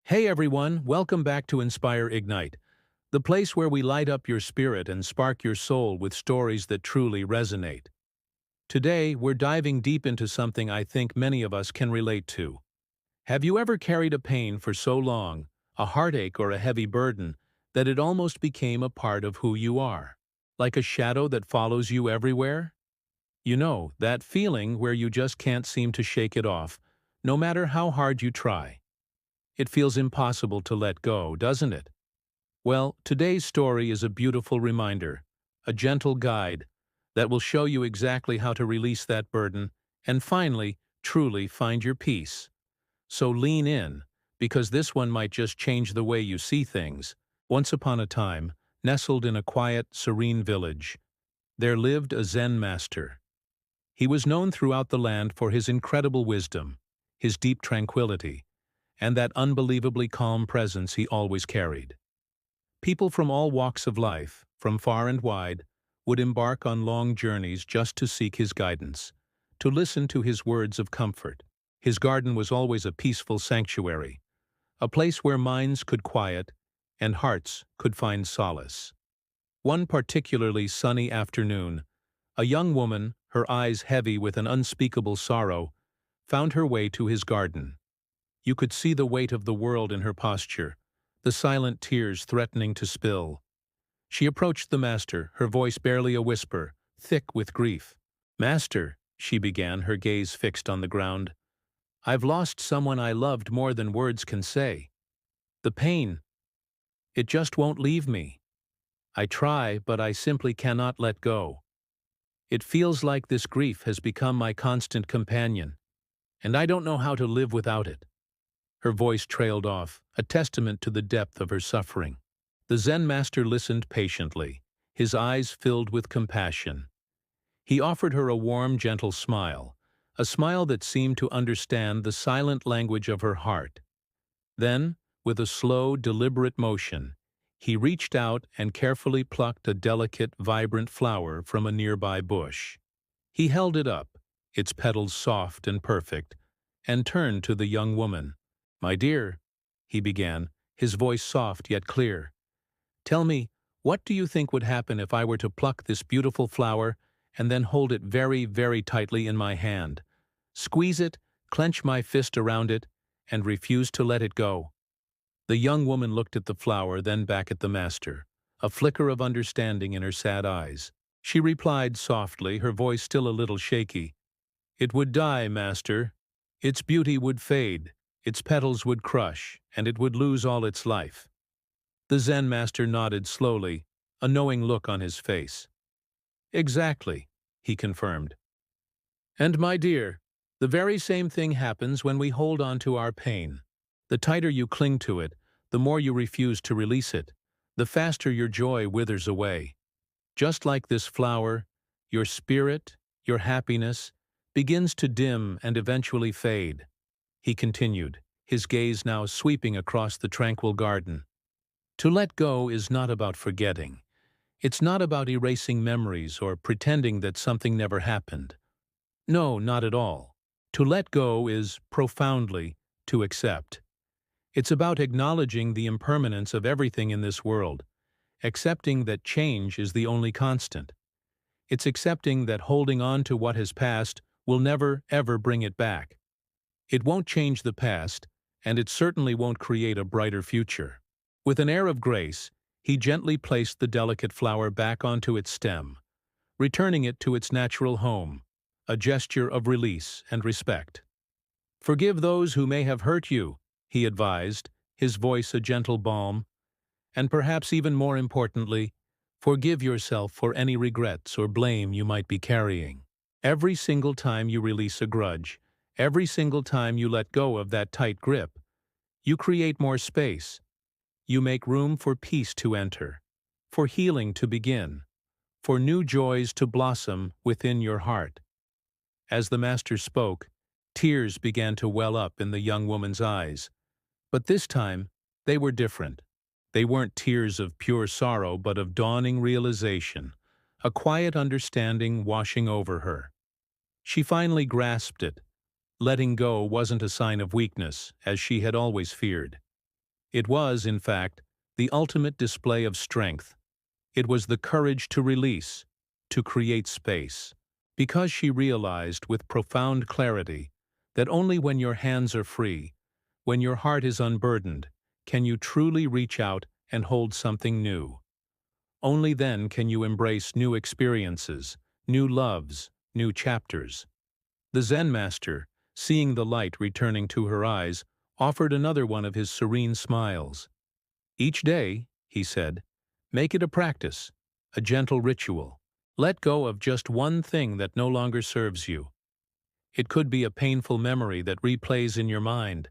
Hey everyone, welcome back to Inspire Ignite, the place where we light up your spirit and spark your soul with stories that truly resonate. Today, we're diving deep into something I think many of us can relate to. Have you ever carried a pain for so long, a heartache or a heavy burden, that it almost became a part of who you are? Like a shadow that follows you everywhere? You know, that feeling where you just can't seem to shake it off, no matter how hard you try. It feels impossible to let go, doesn't it? Well, today's story is a beautiful reminder, a gentle guide that will show you exactly how to release that burden and finally, truly find your peace. So lean in, because this one might just change the way you see things. Once upon a time, nestled in a quiet, serene village, there lived a Zen master. He was known throughout the land for his incredible wisdom, his deep tranquility, and that unbelievably calm presence he always carried. People from all walks of life, from far and wide, would embark on long journeys just to seek his guidance, to listen to his words of comfort. His garden was always a peaceful sanctuary, a place where minds could quiet and hearts could find solace. One particularly sunny afternoon, a young woman, her eyes heavy with an unspeakable sorrow, found her way to his garden. You could see the weight of the world in her posture, the silent tears threatening to spill. She approached the master, her voice barely a whisper, thick with grief. "Master," she began, her gaze fixed on the ground, "I've lost someone I loved more than words can say. The pain, it just won't leave me. I try, but I simply cannot let go. It feels like this grief has become my constant companion, and I don't know how to live without it." Her voice trailed off, a testament to the depth of her suffering. The Zen master listened patiently, his eyes filled with compassion. He offered her a warm, gentle smile, a smile that seemed to understand the silent language of her heart. Then, with a slow, deliberate motion, he reached out and carefully plucked a delicate, vibrant flower from a nearby bush. He held it up, its petals soft and perfect, and turned to the young woman. "My dear," he began, his voice soft yet clear, "tell me, what do you think would happen if I were to pluck this beautiful flower and then hold it very, very tightly in my hand, squeeze it, clench my fist around it, and refuse to let it go?" The young woman looked at the flower, then back at the master, a flicker of understanding in her sad eyes. She replied softly, her voice still a little shaky, "It would die, master. Its beauty would fade, its petals would crush, and it would lose all its life." The Zen master nodded slowly, a knowing look on his face. "Exactly," he confirmed. "And my dear, the very same thing happens when we hold on to our pain. The tighter you cling to it, the more you refuse to release it, the faster your joy withers away. Just like this flower, your spirit, your happiness, begins to dim and eventually fade," he continued, his gaze now sweeping across the tranquil garden. "To let go is not about forgetting. It's not about erasing memories or pretending that something never happened. No, not at all. To let go is, profoundly, to accept. It's about acknowledging the impermanence of everything in this world, accepting that change is the only constant. It's accepting that holding on to what has passed will never, ever bring it back. It won't change the past, and it certainly won't create a brighter future." With an air of grace, he gently placed the delicate flower back onto its stem, returning it to its natural home, a gesture of release and respect. "Forgive those who may have hurt you," he advised, his voice a gentle balm, "and perhaps even more importantly, forgive yourself for any regrets or blame you might be carrying. Every single time you release a grudge, every single time you let go of that tight grip, you create more space. You make room for peace to enter, for healing to begin, for new joys to blossom within your heart." As the master spoke, tears began to well up in the young woman's eyes. But this time, they were different. They weren't tears of pure sorrow, but of dawning realization, a quiet understanding washing over her. She finally grasped it. Letting go wasn't a sign of weakness, as she had always feared. It was, in fact, the ultimate display of strength. It was the courage to release, to create space. Because she realized with profound clarity that only when your hands are free, when your heart is unburdened, can you truly reach out and hold something new. Only then can you embrace new experiences, new loves, new chapters. The Zen master, seeing the light returning to her eyes, offered another one of his serene smiles. Each day, he said, make it a practice, a gentle ritual. Let go of just one thing that no longer serves you. It could be a painful memory that replays in your mind,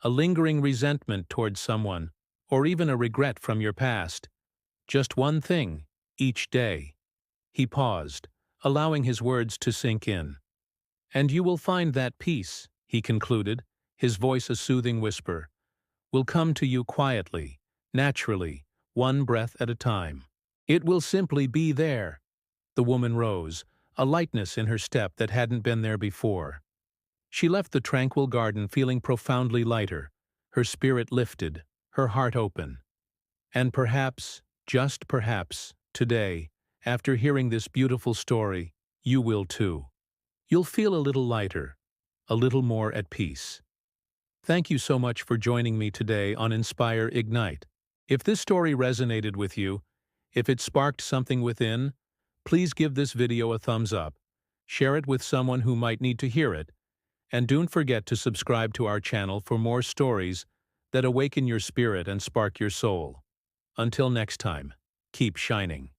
a lingering resentment towards someone, or even a regret from your past. Just one thing, each day. He paused, allowing his words to sink in. And you will find that peace, he concluded, his voice a soothing whisper, will come to you quietly, naturally, one breath at a time. It will simply be there. The woman rose, a lightness in her step that hadn't been there before. She left the tranquil garden feeling profoundly lighter, her spirit lifted, her heart open. And perhaps, just perhaps, today, after hearing this beautiful story, you will too. You'll feel a little lighter, a little more at peace. Thank you so much for joining me today on Inspire Ignite. If this story resonated with you, if it sparked something within, please give this video a thumbs up, share it with someone who might need to hear it, and don't forget to subscribe to our channel for more stories that awaken your spirit and spark your soul. Until next time, keep shining.